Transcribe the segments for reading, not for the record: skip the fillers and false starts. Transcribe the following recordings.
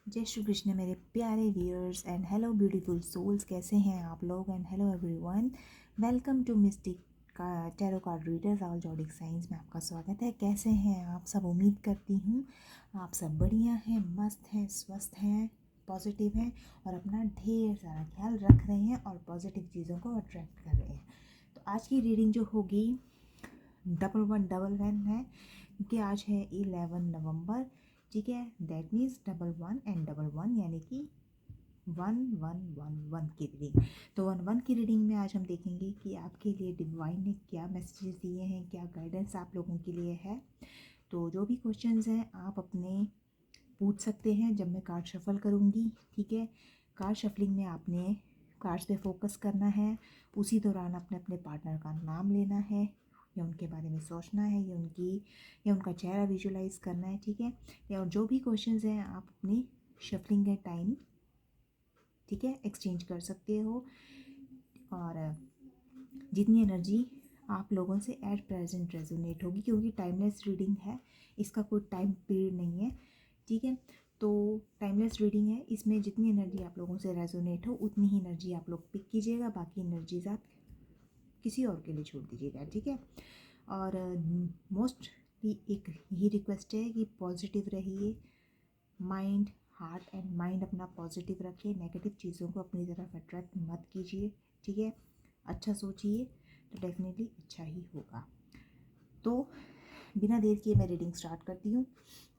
जय श्री कृष्ण मेरे प्यारे viewers and hello beautiful souls, कैसे हैं आप लोग। And hello everyone, welcome to mystic का tarot card readers all zodiac science में आपका स्वागत है। कैसे हैं आप सब? उम्मीद करती हूँ आप सब बढ़िया हैं, मस्त हैं, स्वस्थ हैं, पॉजिटिव हैं और अपना ढेर सारा ख्याल रख रहे हैं और पॉजिटिव चीज़ों को अट्रैक्ट कर रहे हैं। तो आज की रीडिंग जो होगी 1111 है, क्योंकि आज है 11 नवंबर। ठीक है, दैट मीन्स 11 एंड 11 यानी कि 1111 की रीडिंग। तो 11 की रीडिंग में आज हम देखेंगे कि आपके लिए डिवाइन ने क्या मैसेजेस दिए हैं, क्या गाइडेंस आप लोगों के लिए है। तो जो भी क्वेश्चंस हैं आप अपने पूछ सकते हैं जब मैं कार्ड शफल करूँगी। ठीक है, कार्ड शफलिंग में आपने कार्ड्स पे फोकस करना है। उसी दौरान अपने अपने पार्टनर का नाम लेना है या उनके बारे में सोचना है या उनका चेहरा विजुलाइज करना है। ठीक है, या जो भी क्वेश्चंस हैं आप अपनी शफलिंग के टाइम ठीक है एक्सचेंज कर सकते हो। और जितनी एनर्जी आप लोगों से एट प्रेजेंट रेजोनेट होगी, क्योंकि टाइमलेस रीडिंग है, इसका कोई टाइम पीरियड नहीं है। ठीक है, तो टाइमलेस रीडिंग है, इसमें जितनी एनर्जी आप लोगों से रेजोनेट हो उतनी ही एनर्जी आप लोग पिक कीजिएगा, बाकी एनर्जीज आप किसी और के लिए छोड़ दीजिएगा। ठीक है, और मोस्टली एक यही रिक्वेस्ट है कि पॉजिटिव रहिए, माइंड हार्ट एंड माइंड अपना पॉजिटिव रखिए, नेगेटिव चीज़ों को अपनी तरफ अट्रैक्ट मत कीजिए। ठीक है, अच्छा सोचिए तो डेफिनेटली अच्छा ही होगा। तो बिना देर किए मैं रीडिंग स्टार्ट करती हूँ।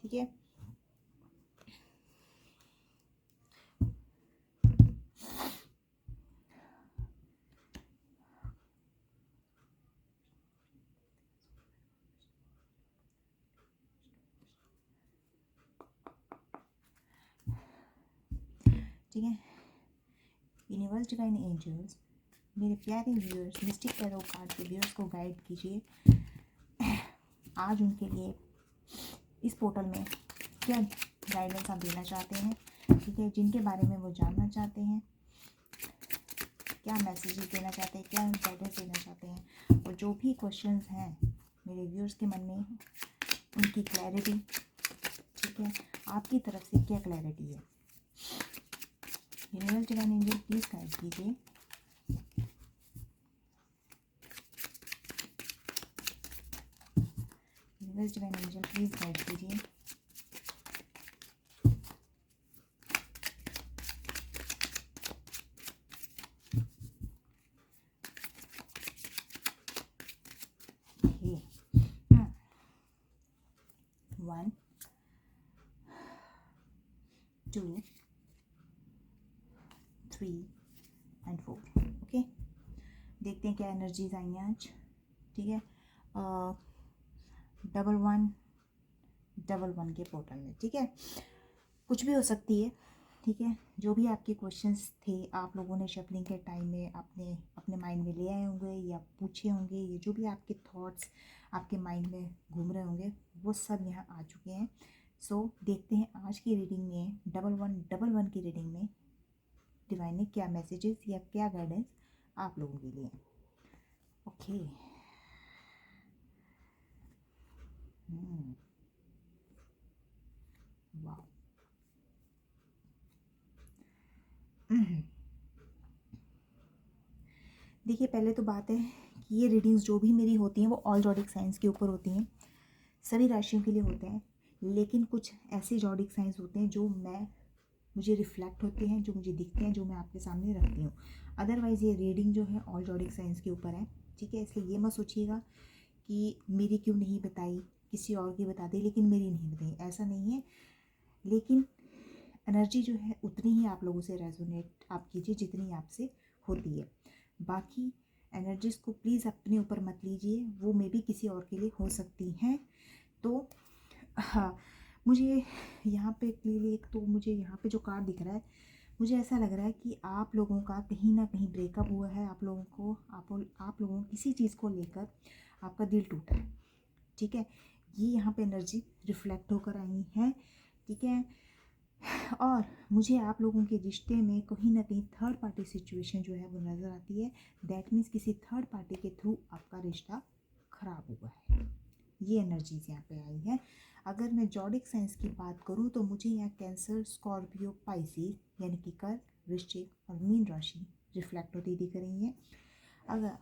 ठीक है, ठीक है। यूनिवर्स डिवाइन एंजल्स, मेरे प्यारे व्यूअर्स, मिस्टिक टैरो कार्ड के व्यूअर्स को गाइड कीजिए आज उनके लिए इस पोर्टल में क्या गाइडेंस आप देना चाहते हैं। ठीक है, जिनके बारे में वो जानना चाहते हैं, क्या मैसेजेस देना चाहते हैं, क्या गाइडेंस देना चाहते हैं, और जो भी क्वेश्चंस हैं मेरे व्यूअर्स के मन में उनकी क्लैरिटी। ठीक है, आपकी तरफ से क्या क्लैरिटी है। Universe divine angel please guide कीजिए। Universe divine angel please guide कीजिए। Okay. 1 2 3 एंड 4। ओके, देखते हैं क्या एनर्जीज आई हैं आज। ठीक है, 1111 के पोर्टल में। ठीक है, कुछ भी हो सकती है। ठीक है, जो भी आपके क्वेश्चंस थे आप लोगों ने शफलिंग के टाइम में अपने अपने माइंड में ले आए होंगे या पूछे होंगे, ये जो भी आपके थॉट्स आपके माइंड में घूम रहे होंगे वो सब यहाँ आ चुके हैं। सो देखते हैं आज की रीडिंग में 1111 की रीडिंग में डिवाइन ने क्या मैसेजेस या क्या गाइडेंस आप लोगों के लिए। ओके, वाह, देखिए पहले तो बात है कि ये रीडिंग्स जो भी मेरी होती हैं वो ऑल जॉडिक साइंस के ऊपर होती हैं, सभी राशियों के लिए होते हैं। लेकिन कुछ ऐसे जॉडिक साइंस होते हैं जो मुझे रिफ्लेक्ट होते हैं, जो मुझे दिखते हैं, जो मैं आपके सामने रखती हूँ। अदरवाइज़ ये रीडिंग जो है ऑल जॉडिक साइंस के ऊपर है। ठीक है, इसलिए ये मत सोचिएगा कि मेरी क्यों नहीं बताई, किसी और की बता दी लेकिन मेरी नहीं बताई, ऐसा नहीं है। लेकिन एनर्जी जो है उतनी ही आप लोगों से रेजोनेट आप कीजिए जितनी आपसे होती है। बाकी एनर्जीज़ को प्लीज़ अपने ऊपर मत लीजिए, वो मे बी किसी और के लिए हो सकती हैं। तो हाँ, मुझे यहाँ पे क्लियरली एक तो मुझे यहाँ पे जो कार्ड दिख रहा है, मुझे ऐसा लग रहा है कि आप लोगों का कहीं ना कहीं ब्रेकअप हुआ है। आप लोगों को आप लोगों को किसी चीज़ को लेकर आपका दिल टूटा है। ठीक है, ये यहाँ पे एनर्जी रिफ्लेक्ट होकर आई है। ठीक है, और मुझे आप लोगों के रिश्ते में कहीं ना कहीं थर्ड पार्टी सिचुएशन जो है वो नज़र आती है। दैट मीन्स किसी थर्ड पार्टी के थ्रू आपका रिश्ता खराब हुआ है। ये एनर्जीज यहाँ पे आई है। अगर मैं जॉडिक साइंस की बात करूँ तो मुझे यहाँ कैंसर, स्कॉर्पियो, पाइसेस यानी कि कर्क, वृश्चिक और मीन राशि रिफ्लेक्ट होती दिख रही है। अगर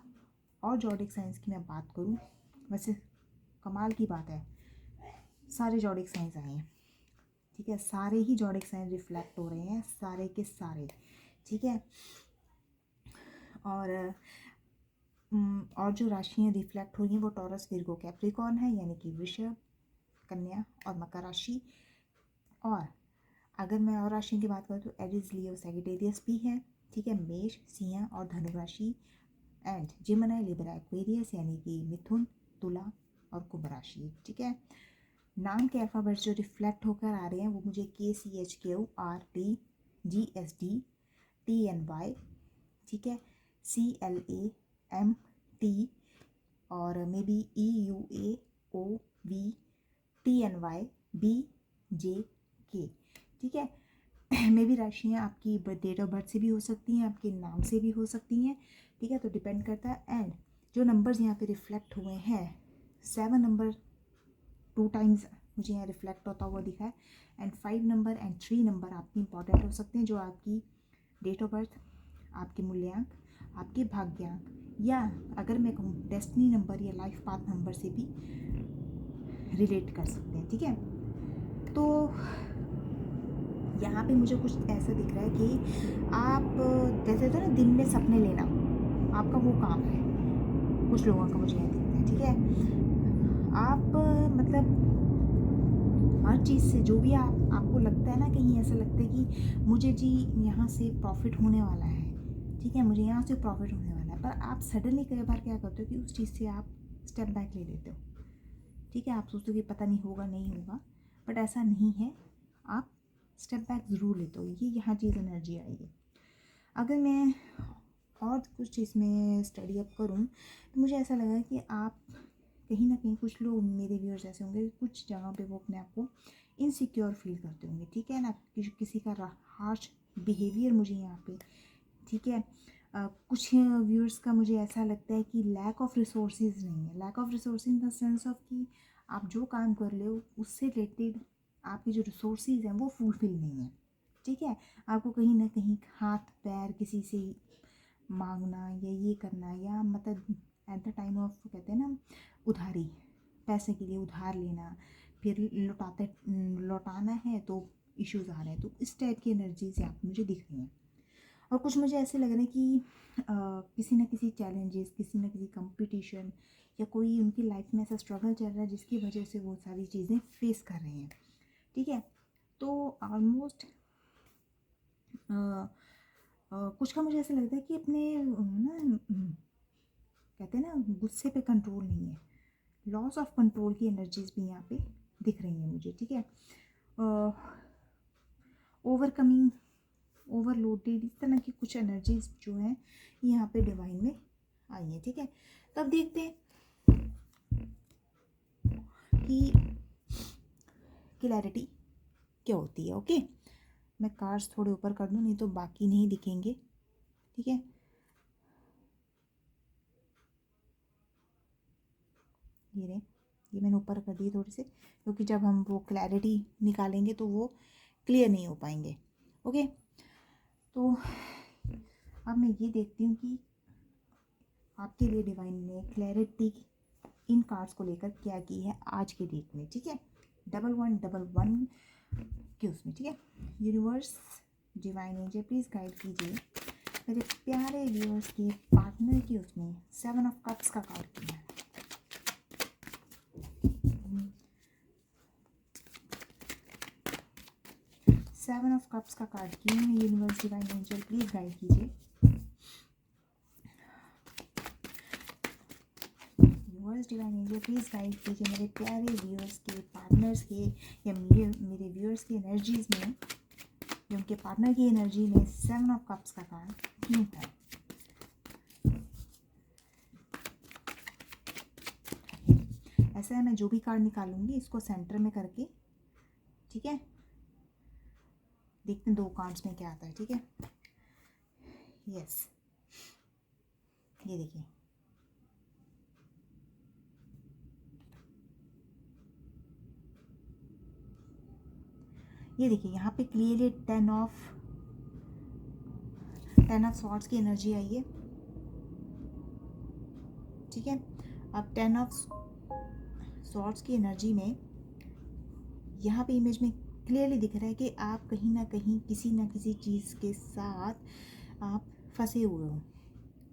और जॉडिक साइंस की मैं बात करूँ, वैसे कमाल की बात है, सारे जॉडिक साइंस आए हैं, ठीक है, सारे ही जॉडिक साइंस रिफ्लेक्ट हो रहे हैं, सारे के सारे, ठीक है। और जो राशियाँ रिफ्लेक्ट हुई हैं वो टॉरस, विर्गो, कैप्रिकॉर्न है, यानी कि वृषभ, कन्या और मकर राशि। और अगर मैं और राशियों की बात करूँ तो एरीज, लियो, सैजिटेरियस भी है, ठीक है, मेष, सिंह और धनु राशि, एंड जिमिनी, लिब्रा, एक्वेरियस यानी कि मिथुन, तुला और कुंभ राशि, ठीक है। नाम के अल्फ़ाबेट जो रिफ्लेक्ट होकर आ रहे हैं वो मुझे KCHQRTGSDTNY, ठीक है, CLAMT और मे बी EUAOVTNYBJK, ठीक है। मे भी राशियाँ आपकी डेट ऑफ बर्थ से भी हो सकती हैं, आपके नाम से भी हो सकती हैं, ठीक है, तो डिपेंड करता है। एंड जो नंबर्स यहाँ पे रिफ्लेक्ट हुए हैं, 7 नंबर 2 टाइम्स मुझे यहाँ रिफ्लेक्ट होता हुआ दिखा है, एंड 5 नंबर एंड 3 नंबर आपकी इंपॉर्टेंट हो सकते हैं, जो आपकी डेट ऑफ बर्थ, आपके मूल्यांक, आपके भाग्यांक, या अगर मैं कहूँ डेस्टिनी नंबर या लाइफ पाथ नंबर से भी रिलेट कर सकते हैं, ठीक है। तो यहाँ पे मुझे कुछ ऐसा दिख रहा है कि आप जैसे तो ना दिन में सपने लेना आपका वो काम है, कुछ लोगों का मुझे यहाँ दिखता है, ठीक है। आप मतलब हर चीज़ से जो भी आपको लगता है ना, कहीं ऐसा लगता है कि मुझे जी यहाँ से प्रॉफिट होने वाला है, ठीक है, मुझे यहाँ से प्रॉफिट होने वाला है, पर आप सडनली कई बार क्या करते हो कि उस चीज़ से आप स्टेप बैक ले लेते हो, ठीक है। आप सोचते हो कि पता नहीं होगा, नहीं होगा, बट ऐसा नहीं है, आप स्टेप बैक ज़रूर लेते हो। ये यहाँ चीज़ एनर्जी आई है। अगर मैं और कुछ इसमें स्टडी अप करूँ तो मुझे ऐसा लगा कि आप कहीं ना कहीं, कुछ लोग मेरे व्यूअर्स ऐसे होंगे, कुछ जगह पे वो अपने आप को इनसिक्योर फील करते होंगे, ठीक है ना, किसी का हार्श बिहेवियर मुझे यहाँ पे, ठीक है। कुछ व्यूअर्स का मुझे ऐसा लगता है कि लैक ऑफ रिसोर्सेज नहीं है, lack of resource in the sense of कि आप जो काम कर रहे हो उससे रिलेटेड आपके जो रिसोर्सेज हैं वो फुलफिल नहीं है, ठीक है। आपको कहीं ना कहीं हाथ पैर किसी से मांगना या ये करना, या मतलब एट द टाइम ऑफ कहते हैं ना उधारी, पैसे के लिए उधार लेना, फिर लौटाना है तो इश्यूज आ रहे हैं, तो इस टाइप की एनर्जीज यहाँ पे मुझे दिख रही हैं। और कुछ मुझे ऐसे लग रहा है कि किसी न किसी चैलेंजेस, किसी न किसी कंपटीशन, या कोई उनकी लाइफ में ऐसा स्ट्रगल चल रहा है जिसकी वजह से वो सारी चीज़ें फेस कर रहे हैं, ठीक है। तो ऑलमोस्ट कुछ का मुझे ऐसा लगता है कि अपने ना कहते हैं ना गुस्से पे कंट्रोल नहीं है, लॉस ऑफ कंट्रोल की एनर्जीज भी यहाँ पे दिख रही हैं मुझे, ठीक है। ओवरकमिंग, ओवरलोडेड, इस तरह की कुछ एनर्जीज जो हैं यहाँ पे डिवाइन में आई हैं, ठीक है। तब देखते हैं कि क्लैरिटी क्या होती है। ओके, मैं कार्ड्स थोड़े ऊपर कर दूँ, नहीं तो बाकी नहीं दिखेंगे, ठीक है। ये मैंने ऊपर कर दी थोड़ी सी, क्योंकि जब हम वो क्लैरिटी निकालेंगे तो वो क्लियर नहीं हो पाएंगे। ओके, तो अब मैं ये देखती हूँ कि आपके लिए डिवाइन ने क्लैरिटी इन कार्ड्स को लेकर क्या की है आज के डेट में, ठीक है। 1111 के उसमें, ठीक है। Universe, divine angel please guide कीजिए मेरे प्यारे व्यूअर्स के पार्टनर की उसमें 7 ऑफ कप्स का कार्ड किया है। 7 ऑफ कप्स का कार्ड किए हैं universe, divine angel please guide कीजिए। Universe, divine angel please guide कीजिए मेरे प्यारे व्यूअर्स के पार्टनर्स के, या मेरे व्यूअर्स की एनर्जीज में, जो उनके पार्टनर की एनर्जी में 7 ऑफ कप्स का कार्ड क्यों है। ऐसा है, मैं जो भी कार्ड निकालूंगी इसको सेंटर में करके, ठीक है, देखते हैं 2 कार्ड्स में क्या आता है, ठीक है। यस, ये देखिए, ये देखिए यहाँ पे क्लियरली टेन ऑफ सॉर्ड्स की एनर्जी आई है, ठीक है। अब 10 ऑफ सॉर्ड्स की एनर्जी में यहाँ पे इमेज में क्लियरली दिख रहा है कि आप कहीं ना कहीं किसी ना किसी चीज़ के साथ आप फंसे हुए हो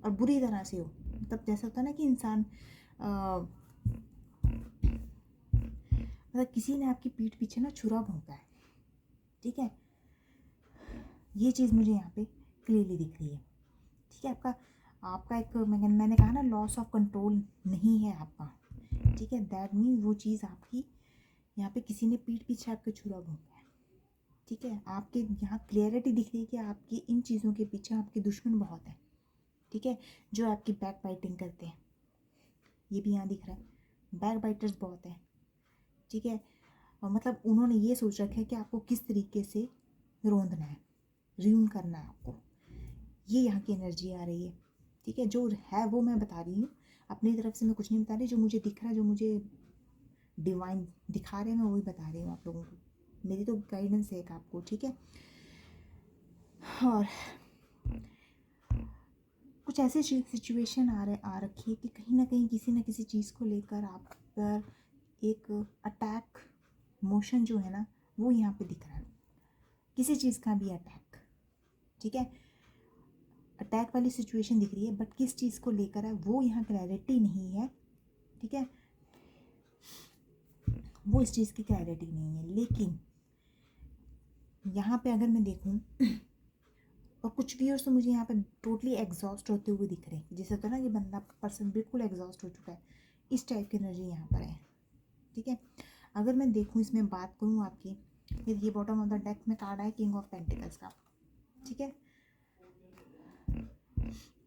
और बुरी तरह से हो। मतलब जैसा होता है ना कि इंसान मतलब किसी ने आपकी पीठ पीछे ना छुरा भोंका है, ठीक है। ये चीज़ मुझे यहाँ पे क्लियरली दिख रही है, ठीक है। आपका एक मैंने कहा ना लॉस ऑफ कंट्रोल नहीं है आपका, ठीक है। दैट मीन वो चीज़ आपकी यहाँ पे किसी ने पीठ पीछे आपके छुरा भोंका है, ठीक है। आपके यहाँ क्लियरिटी दिख रही है कि आपकी इन चीज़ों के पीछे आपके दुश्मन बहुत हैं, ठीक है, जो आपकी बैक बाइटिंग करते हैं। ये भी यहाँ दिख रहा है, बैक बाइटर्स बहुत हैं, ठीक है। और मतलब उन्होंने ये सोच रखा है कि आपको किस तरीके से रोंदना है, रियून करना है आपको। ये यहाँ की एनर्जी आ रही है, ठीक है। जो है वो मैं बता रही हूँ, अपनी तरफ से मैं कुछ नहीं बता रही। जो मुझे दिख रहा है, जो मुझे डिवाइन दिखा रहे हैं, मैं वही बता रही हूँ आप लोगों को। मेरी तो गाइडेंस है एक आपको, ठीक है। और कुछ ऐसी सिचुएशन आ रखी है कि कहीं ना कहीं किसी न किसी चीज़ को लेकर आप पर एक अटैक मोशन जो है ना वो यहाँ पे दिख रहा है, किसी चीज़ का भी अटैक, ठीक है। अटैक वाली सिचुएशन दिख रही है, बट किस चीज़ को लेकर है वो यहाँ क्लैरिटी नहीं है, ठीक है। वो इस चीज़ की क्लैरिटी नहीं है। लेकिन यहाँ पे अगर मैं देखूँ और कुछ व्यूअर्स तो मुझे यहाँ पे टोटली एग्जॉस्ट होते हुए दिख रहे हैं, जैसे होता है ना कि बंदा पर्सन बिल्कुल एग्जॉस्ट हो चुका है, इस टाइप की एनर्जी यहाँ पर है, ठीक है। अगर मैं देखूँ इसमें बात करूँ आपकी, फिर ये बॉटम ऑफ द डेक में कार्ड है किंग ऑफ पेंटिकल्स का, ठीक है।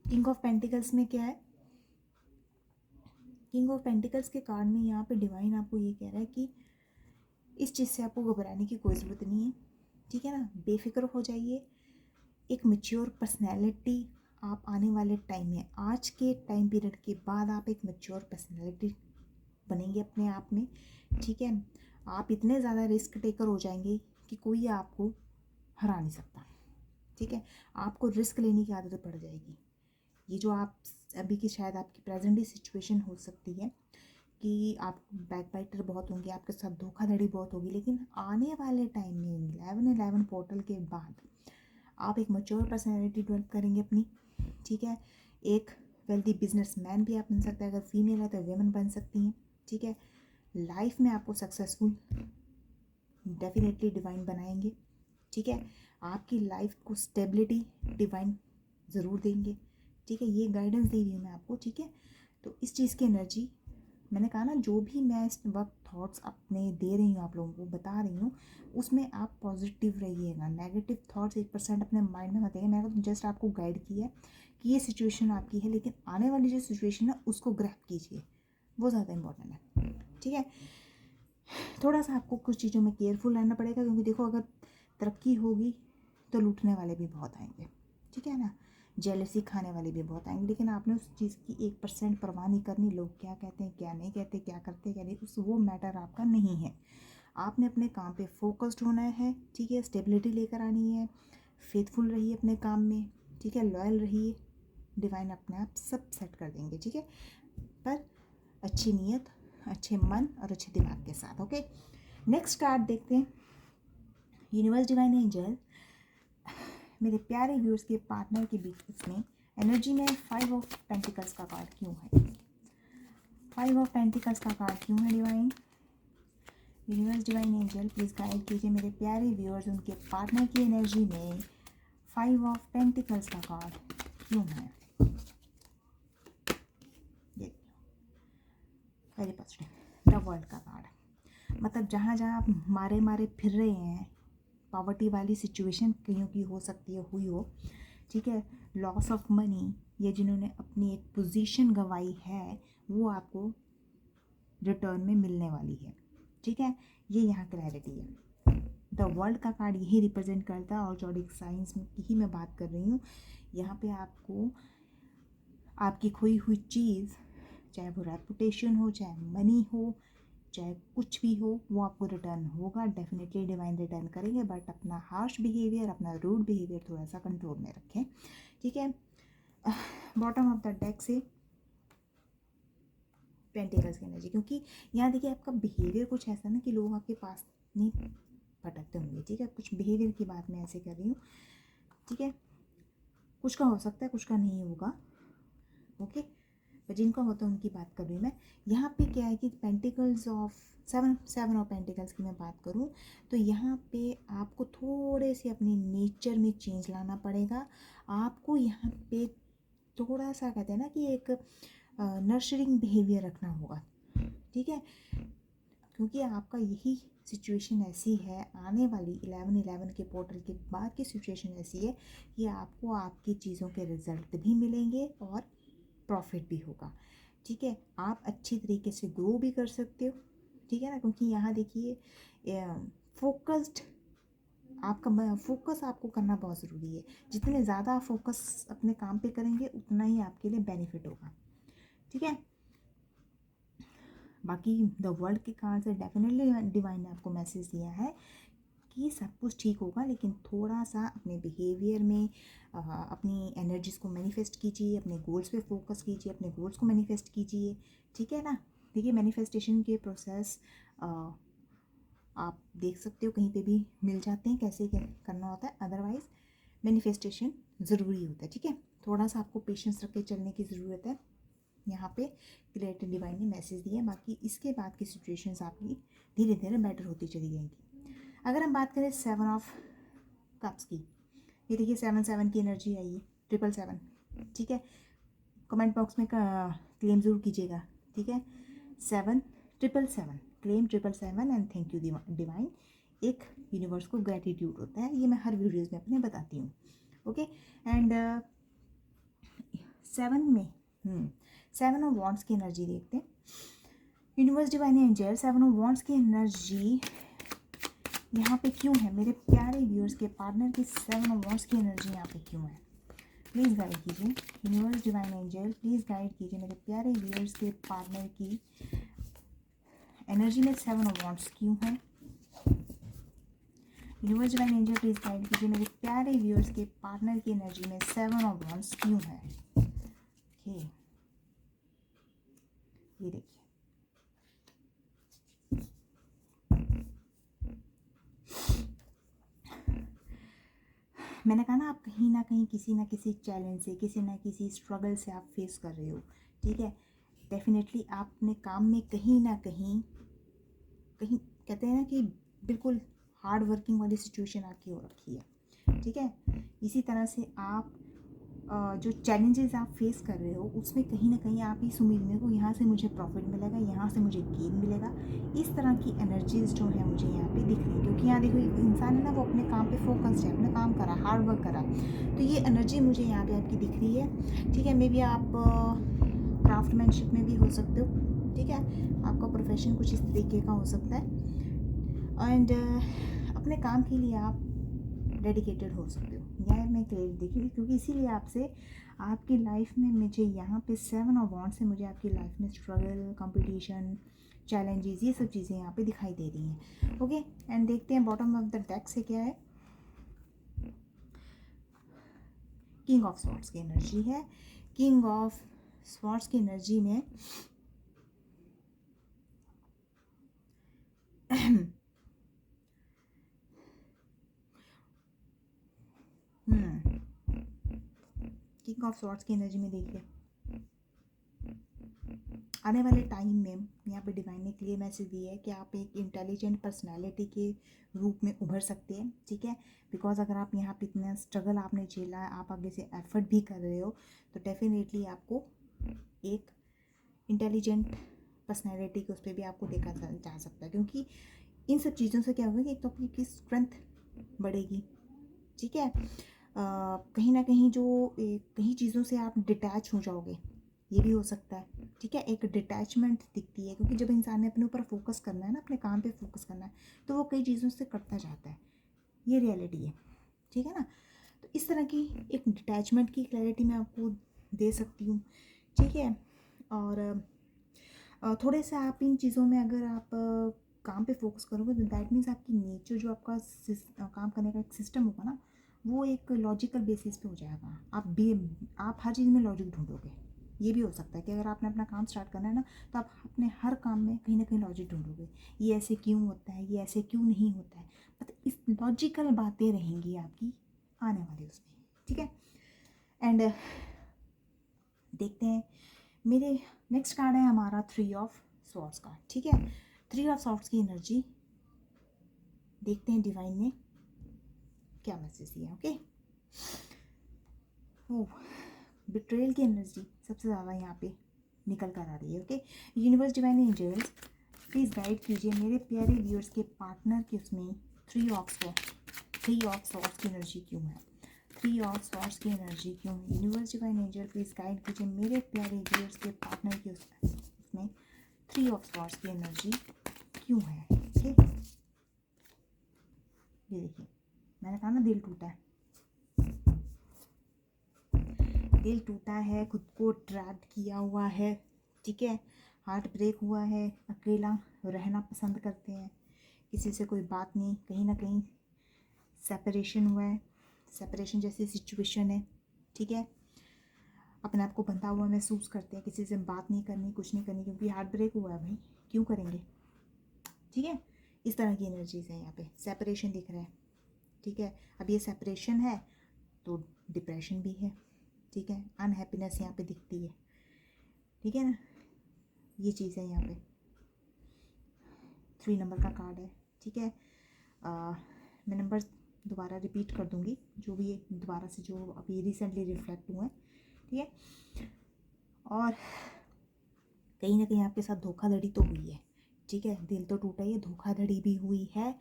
किंग ऑफ पेंटिकल्स में क्या है, किंग ऑफ पेंटिकल्स के कार्ड में यहाँ पे डिवाइन आपको ये कह रहा है कि इस चीज़ से आपको घबराने की कोई ज़रूरत नहीं है, ठीक है ना। बेफिक्र हो जाइए, एक मैच्योर पर्सनैलिटी आप आने वाले टाइम में, आज के टाइम पीरियड के बाद आप एक मैच्योर पर्सनैलिटी बनेंगे अपने आप में, ठीक है। आप इतने ज़्यादा रिस्क टेकर हो जाएंगे कि कोई आपको हरा नहीं सकता, ठीक है। आपको रिस्क लेने की आदत पड़ जाएगी। ये जो आप अभी की शायद आपकी प्रेजेंट सिचुएशन हो सकती है कि आप बैक बाइटर बहुत होंगे, आपके साथ धोखाधड़ी बहुत होगी, लेकिन आने वाले टाइम में 11/11 पोर्टल के बाद आप एक मैच्योर पर्सनैलिटी डेवलप करेंगे अपनी, ठीक है। एक वेल्दी बिजनेसमैन भी आप बन सकते हैं, अगर फीमेल है तो वेमेन बन सकती हैं, ठीक है। लाइफ में आपको सक्सेसफुल डेफिनेटली डिवाइन बनाएंगे, ठीक है। आपकी लाइफ को स्टेबिलिटी डिवाइन ज़रूर देंगे, ठीक है। ये गाइडेंस दे रही हूँ मैं आपको, ठीक है। तो इस चीज़ की एनर्जी मैंने कहा ना, जो भी मैं इस वक्त थॉट्स अपने दे रही हूँ आप लोगों को बता रही हूँ, उसमें आप पॉजिटिव रहिएगा। नेगेटिव थॉट्स 1% अपने माइंड में मत आइए। मैंने तो जस्ट आपको गाइड किया है कि ये सिचुएशन आपकी है, लेकिन आने वाली जो सिचुएशन है उसको ग्रैब कीजिए, वो ज़्यादा इम्पोर्टेंट है, ठीक है। थोड़ा सा आपको कुछ चीज़ों में केयरफुल रहना पड़ेगा, क्योंकि देखो अगर तरक्की होगी तो लूटने वाले भी बहुत आएंगे, ठीक है ना। जेलसी खाने वाले भी बहुत आएंगे, लेकिन आपने उस चीज़ की 1% परवाह नहीं करनी। लोग क्या कहते हैं, क्या नहीं कहते, क्या करते क्या नहीं, उस वो मैटर आपका नहीं है। आपने अपने काम पे फोकस्ड होना है, ठीक है। स्टेबिलिटी लेकर आनी है, फेथफुल रहिए अपने काम में, ठीक है। लॉयल रहिए, डिवाइन अपने आप सब सेट कर देंगे, ठीक है। पर अच्छी नीयत, अच्छे मन और अच्छे दिमाग के साथ, ओके। नेक्स्ट कार्ड देखते हैं, यूनिवर्स डिवाइन एंजल मेरे प्यारे व्यूअर्स के पार्टनर के बीच इसमें एनर्जी में 5 ऑफ पेंटिकल्स का कार्ड क्यों है, 5 ऑफ पेंटिकल्स का कार्ड क्यों है divine. Universe divine angel please guide कीजिए मेरे प्यारे व्यूअर्स, उनके पार्टनर की एनर्जी में 5 ऑफ पेंटिकल्स का कार्ड क्यों है। वेरी पॉजिटिव, द वर्ल्ड का कार्ड। मतलब जहाँ जहाँ आप मारे मारे फिर रहे हैं, पॉवर्टी वाली सिचुएशन कईयों की हो सकती है, हुई हो, ठीक है। लॉस ऑफ मनी, या जिन्होंने अपनी एक पोजीशन गंवाई है वो आपको रिटर्न में मिलने वाली है, ठीक है। ये यहाँ क्लैरिटी है। द वर्ल्ड का कार्ड यही रिप्रेजेंट करता है, और जॉडिक साइंस में ही मैं बात कर रही हूँ। यहाँ पे आपको आपकी खोई हुई चीज़, चाहे वो रेपुटेशन हो, चाहे मनी हो, चाहे कुछ भी हो वो आपको रिटर्न होगा, डेफिनेटली डिवाइन रिटर्न करेंगे, बट अपना हार्श बिहेवियर, अपना रूड बिहेवियर थोड़ा सा कंट्रोल में रखें, ठीक है। बॉटम ऑफ द डेक से पेंटिकल्स की एनर्जी, क्योंकि यहाँ देखिए आपका बिहेवियर कुछ ऐसा ना कि लोग आपके पास नहीं भटकते होंगे, ठीक है। कुछ बिहेवियर की बात मैं ऐसे कर रही हूँ, ठीक है। कुछ का हो सकता है, कुछ का नहीं होगा, ओके। पर जिनका होता है उनकी बात कर रही हूँ मैं। यहाँ पे क्या है कि pentacles of seven of pentacles की मैं बात करूँ तो यहाँ पे आपको थोड़े से अपने नेचर में चेंज लाना पड़ेगा। आपको यहाँ पे थोड़ा सा कहते हैं ना कि एक नर्चरिंग बिहेवियर रखना होगा, ठीक है। क्योंकि आपका यही सिचुएशन ऐसी है, आने वाली 11/11 के पोर्टल के बाद की सिचुएशन ऐसी है कि आपको आपकी चीज़ों के रिजल्ट भी मिलेंगे और प्रॉफिट भी होगा, ठीक है। आप अच्छी तरीके से ग्रो भी कर सकते हो, ठीक है ना। क्योंकि यहाँ देखिए फोकस्ड, आपका फोकस आपको करना बहुत ज़रूरी है। जितने ज़्यादा आप फोकस अपने काम पे करेंगे उतना ही आपके लिए बेनिफिट होगा, ठीक है। बाकी द वर्ल्ड के कार्ड से डेफिनेटली डिवाइन ने आपको मैसेज दिया है कि सब कुछ ठीक होगा, लेकिन थोड़ा सा अपने बिहेवियर में अपनी एनर्जीज़ को मैनिफेस्ट कीजिए, अपने गोल्स पे फोकस कीजिए, अपने गोल्स को मैनिफेस्ट कीजिए, ठीक है ना। देखिए मैनिफेस्टेशन के प्रोसेस आप देख सकते हो कहीं पे भी मिल जाते हैं, कैसे करना होता है। अदरवाइज़ मैनिफेस्टेशन ज़रूरी होता है, ठीक है। थोड़ा सा आपको पेशेंस रख के चलने की ज़रूरत है। यहाँ पे क्रिएटिव डिवाइन ने मैसेज दिया। बाकी इसके बाद की सिचुएशंस आपकी धीरे धीरे बेटर होती चली जाएंगी। अगर हम बात करें 7 ऑफ कप्स की, ये देखिए 7/7 की एनर्जी आई है, 777, ठीक है। कमेंट बॉक्स में क्लेम ज़रूर कीजिएगा, ठीक है। 7/777 claim 777 and thank you divine. एक यूनिवर्स को ग्रेटिट्यूड होता है, ये मैं हर वीडियोज़ में अपने बताती हूँ, ओके। एंड 7 में 7 ऑफ वॉन्ड्स की एनर्जी देखते हैं। Universe divine angel 7 of wands की एनर्जी यहाँ पे क्यों है मेरे प्यारे व्यूअर्स के पार्टनर की 7 ऑफ वॉन्ड्स की एनर्जी यहाँ पे क्यों है, प्लीज़ गाइड कीजिए। Universe divine angel please guide कीजिए मेरे प्यारे व्यूअर्स के पार्टनर की एनर्जी में 7 ऑफ वॉन्ड्स क्यों है। Universe divine angel please guide कीजिए मेरे प्यारे व्यूअर्स के पार्टनर की एनर्जी में 7 ऑफ वॉन्ड्स क्यों है, ओके। ये देखिए मैंने कहा ना, आप कहीं ना कहीं किसी ना किसी चैलेंज से, किसी ना किसी स्ट्रगल से आप फेस कर रहे हो, ठीक है। डेफिनेटली आपने काम में कहीं ना कहीं कहते हैं ना कि बिल्कुल हार्ड वर्किंग वाली सिचुएशन आपकी हो रखी है, ठीक है। इसी तरह से आप जो चैलेंजेस आप फेस कर रहे हो उसमें कहीं ना कहीं आप इस उम्मीद में हो यहाँ से मुझे प्रॉफिट मिलेगा, यहाँ से मुझे गेन मिलेगा। इस तरह की एनर्जीज जो है मुझे यहाँ पे दिख रही है, क्योंकि यहाँ देखो एक इंसान है ना, वो अपने काम पे फोकस्ड है, अपना काम करा, हार्ड वर्क करा, तो ये एनर्जी मुझे यहाँ पे आपकी दिख रही है, ठीक है। मे बी आप क्राफ्टमैनशिप में भी हो सकते हो, ठीक है। आपका प्रोफेशन कुछ इस तरीके का हो सकता है एंड अपने काम के लिए आप डेडिकेटेड हो सकते हो, यह मैं क्लियर देखिए। क्योंकि इसीलिए आपसे आपकी लाइफ में मुझे यहाँ पे 7 ऑफ वॉन्ड्स से मुझे आपकी लाइफ में स्ट्रगल, कंपटीशन, चैलेंजेस, ये सब चीज़ें यहाँ पे दिखाई दे रही हैं, ओके। एंड देखते हैं बॉटम ऑफ द डेक से क्या है। किंग ऑफ स्वॉर्ड्स की एनर्जी है। किंग ऑफ स्वॉर्ड्स की एनर्जी में किंग ऑफ स्वॉर्ड्स की एनर्जी में देखिए आने वाले टाइम में यहाँ पे डिवाइन ने क्लियर मैसेज दिया है कि आप एक इंटेलिजेंट पर्सनालिटी के रूप में उभर सकते हैं, ठीक है। बिकॉज अगर आप यहाँ पे इतना स्ट्रगल आपने झेला है, आप आगे से एफर्ट भी कर रहे हो, तो डेफिनेटली आपको एक इंटेलिजेंट पर्सनालिटी के उस पर भी आपको देखा जा सकता है। क्योंकि इन सब चीज़ों से क्या होगा कि एक तो आपकी स्ट्रेंथ बढ़ेगी, ठीक है। कहीं ना कहीं जो कहीं चीज़ों से आप डिटैच हो जाओगे, ये भी हो सकता है, ठीक है। एक डिटैचमेंट दिखती है, क्योंकि जब इंसान ने अपने ऊपर फोकस करना है ना, अपने काम पे फोकस करना है, तो वो कई चीज़ों से कटता जाता है, ये रियलिटी है, ठीक है ना। तो इस तरह की एक डिटैचमेंट की क्लैरिटी मैं आपको दे सकती हूँ, ठीक है। और थोड़े से आप इन चीज़ों में अगर आप काम पे फोकस करोगे तो दैट मीन्स आपकी नेचर जो आपका काम करने का एक सिस्टम होगा ना, वो एक लॉजिकल बेसिस पे हो जाएगा। आप हर चीज़ में लॉजिक ढूंढोगे। ये भी हो सकता है कि अगर आपने अपना काम स्टार्ट करना है ना, तो आप अपने हर काम में कहीं ना कहीं लॉजिक ढूंढोगे। ये ऐसे क्यों होता है, ये ऐसे क्यों नहीं होता है, मतलब इस लॉजिकल बातें रहेंगी आपकी आने वाली उसमें, ठीक है। एंड देखते हैं, मेरे नेक्स्ट कार्ड है हमारा 3 ऑफ सॉर्ड्स का, ठीक है। 3 ऑफ सॉर्ड्स की एनर्जी देखते हैं डिवाइन ने क्या मैसेज दिया। ओके, ओ बिट्रेयल की एनर्जी सबसे ज़्यादा यहाँ पे निकल कर आ रही है। Okay, universe divine angels please guide कीजिए मेरे प्यारे व्यूअर्स के पार्टनर के उसमें 3 ऑफ सॉर्ड्स की एनर्जी क्यों है, 3 ऑफ सॉर्ड्स की एनर्जी क्यों है। Universe divine angel please guide कीजिए मेरे प्यारे व्यूअर्स के पार्टनर के उसमें 3 ऑफ सॉर्ड्स की एनर्जी क्यों है। ठीक, ये देखिए, मैंने कहा ना दिल टूटा है, दिल टूटा है, खुद को ट्रैप किया हुआ है, ठीक है, हार्ट ब्रेक हुआ है, अकेला रहना पसंद करते हैं, किसी से कोई बात नहीं, कहीं ना कहीं सेपरेशन हुआ है, सेपरेशन जैसी सिचुएशन है, ठीक है, अपने आप को बंधा हुआ महसूस करते हैं, किसी से बात नहीं करनी, कुछ नहीं करनी, क्योंकि हार्ट ब्रेक हुआ है भाई, क्यों करेंगे, ठीक है। इस तरह की एनर्जीज है यहाँ पे, सेपरेशन दिख रहा है, ठीक है। अब ये सेपरेशन है तो डिप्रेशन भी है, ठीक है, अनहैप्पीनेस यहाँ पे दिखती है, ठीक है ना, ये चीज़ है यहाँ पे। 3 नंबर का कार्ड है, ठीक है। मैं नंबर दोबारा रिपीट कर दूँगी, जो भी दोबारा से जो अभी रिसेंटली रिफ्लेक्ट हुए हैं, ठीक है। और कहीं ना कहीं आपके साथ धोखाधड़ी तो हुई है, ठीक है, दिल तो टूटा ही है, धोखाधड़ी भी हुई है।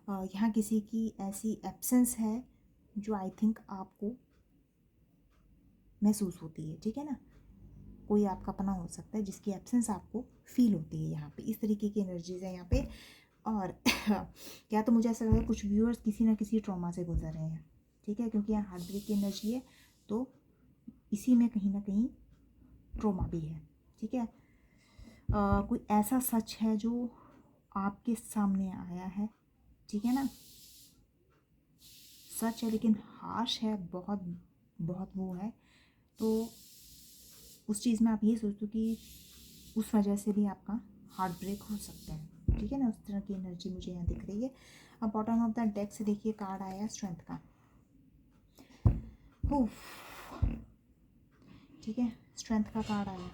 यहाँ किसी की ऐसी एब्सेंस है जो आई थिंक आपको महसूस होती है, ठीक है ना, कोई आपका अपना हो सकता है जिसकी एब्सेंस आपको फील होती है यहाँ पे, इस तरीके की एनर्जीज है यहाँ पे। और या तो मुझे ऐसा लग रहा है कुछ व्यूअर्स किसी ना किसी ट्रॉमा से गुजर रहे हैं, ठीक है, क्योंकि यहाँ हार्ट ब्रेक की एनर्जी है, तो इसी में कहीं ना कहीं ट्रॉमा भी है, ठीक है। कोई ऐसा सच है जो आपके सामने आया है, ठीक है ना, सच है लेकिन हार्श है, बहुत बहुत वो है, तो उस चीज़ में आप ये सोचो कि उस वजह से भी आपका हार्ट ब्रेक हो सकता है, ठीक है ना, उस तरह की एनर्जी मुझे यहाँ दिख रही है। अब बॉटम ऑफ द डेक से देखिए कार्ड आया स्ट्रेंथ का, ठीक है, स्ट्रेंथ का कार्ड आया।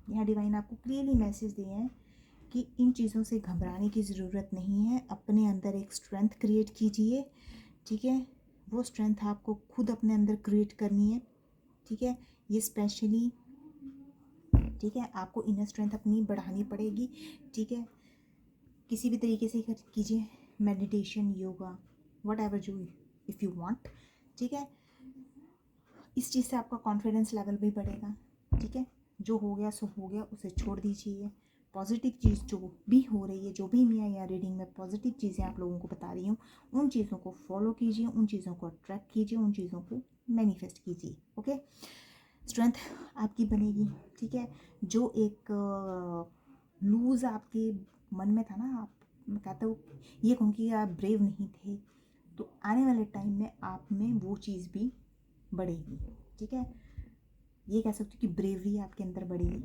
यहाँ डिवाइन आपको क्लियरली मैसेज दिए हैं कि इन चीज़ों से घबराने की ज़रूरत नहीं है, अपने अंदर एक स्ट्रेंथ क्रिएट कीजिए, ठीक है, वो स्ट्रेंथ आपको खुद अपने अंदर क्रिएट करनी है, ठीक है, ये स्पेशली, ठीक है, आपको इनर स्ट्रेंथ अपनी बढ़ानी पड़ेगी, ठीक है, किसी भी तरीके से कीजिए, मेडिटेशन, योगा, वट एवर जो इफ़ यू वांट, ठीक है, इस चीज़ से आपका कॉन्फिडेंस लेवल भी बढ़ेगा, ठीक है, जो हो गया सो हो गया, उसे छोड़ दीजिए, पॉजिटिव चीज़ जो भी हो रही है, जो भी मैं या रीडिंग में पॉजिटिव चीज़ें आप लोगों को बता रही हूँ, उन चीज़ों को फॉलो कीजिए, उन चीज़ों को अट्रैक्ट कीजिए, उन चीज़ों को मैनिफेस्ट कीजिए। ओके, स्ट्रेंथ आपकी बनेगी, ठीक है। जो एक लूज़ आपके मन में था ना, आप, मैं कहता हूँ ये कहूँ कि आप ब्रेव नहीं थे, तो आने वाले टाइम में आप में वो चीज़ भी बढ़ेगी, ठीक है, ये कह सकते हो कि ब्रेवरी आपके अंदर बढ़ेगी,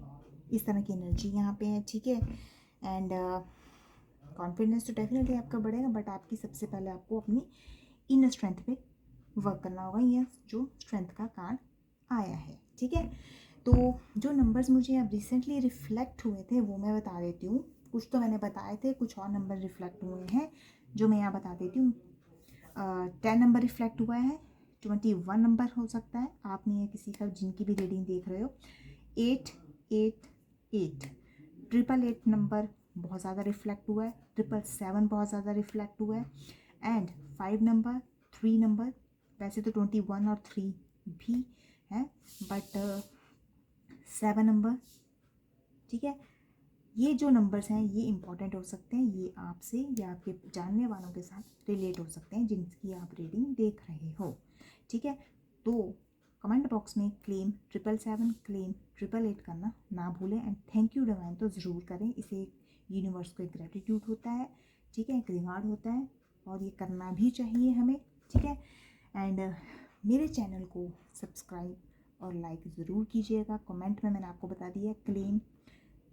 इस तरह की एनर्जी यहाँ पे है, ठीक है। एंड कॉन्फिडेंस तो डेफिनेटली आपका बढ़ेगा, बट आपकी सबसे पहले आपको अपनी इनर स्ट्रेंथ पे वर्क करना होगा, ये जो स्ट्रेंथ का कार्ड आया है, ठीक है। तो जो नंबर्स मुझे अब रिसेंटली रिफ्लेक्ट हुए थे वो मैं बता देती हूँ, कुछ तो मैंने बताए थे, कुछ और नंबर रिफ्लेक्ट हुए हैं जो मैं यहाँ बता देती हूँ। 10 नंबर रिफ्लेक्ट हुआ है, 21 नंबर हो सकता है, आप में या किसी का जिनकी भी रीडिंग देख रहे हो, 8 8 8 888 नंबर बहुत ज़्यादा रिफ्लेक्ट हुआ है, 777 बहुत ज़्यादा रिफ्लेक्ट हुआ है, एंड 5 नंबर, 3 नंबर, वैसे तो 21 और 3 भी है, बट 7 नंबर, ठीक है, ये जो नंबर्स हैं ये इंपॉर्टेंट हो सकते हैं, ये आपसे या आपके जानने वालों के साथ रिलेट हो सकते हैं जिनकी आप रीडिंग देख रहे हो, ठीक है। तो कमेंट बॉक्स में क्लेम 777 क्लेम 888 करना ना भूलें। एंड थैंक यू डिवाइन तो ज़रूर करें, इसे यूनिवर्स को एक ग्रेटिट्यूड होता है, ठीक है, एक रिवार्ड होता है और ये करना भी चाहिए हमें, ठीक है। एंड मेरे चैनल को सब्सक्राइब और लाइक ज़रूर कीजिएगा। कमेंट में मैंने आपको बता दिया क्लेम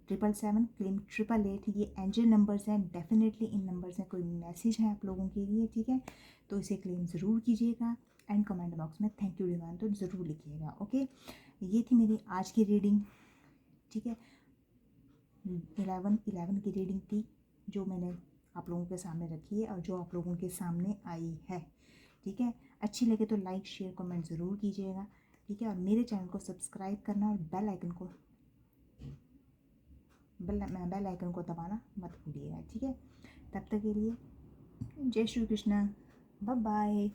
777 क्लेम 888 ये एंजल नंबर्स हैं, डेफिनेटली इन नंबर्स में कोई मैसेज है आप लोगों के लिए, ठीक है। तो इसे क्लेम ज़रूर कीजिएगा एंड कमेंट बॉक्स में थैंक यू डिवाइन तो ज़रूर लिखिएगा, ओके। ये थी मेरी आज की रीडिंग, ठीक है। 11 की रीडिंग थी जो मैंने आप लोगों के सामने रखी है और जो आप लोगों के सामने आई है, ठीक है। अच्छी लगे तो लाइक शेयर कमेंट ज़रूर कीजिएगा, ठीक है। और मेरे चैनल को सब्सक्राइब करना और बेल आइकन को दबाना मत भूलिएगा, ठीक है। तब तक के लिए जय श्री कृष्णा, बाय बाय।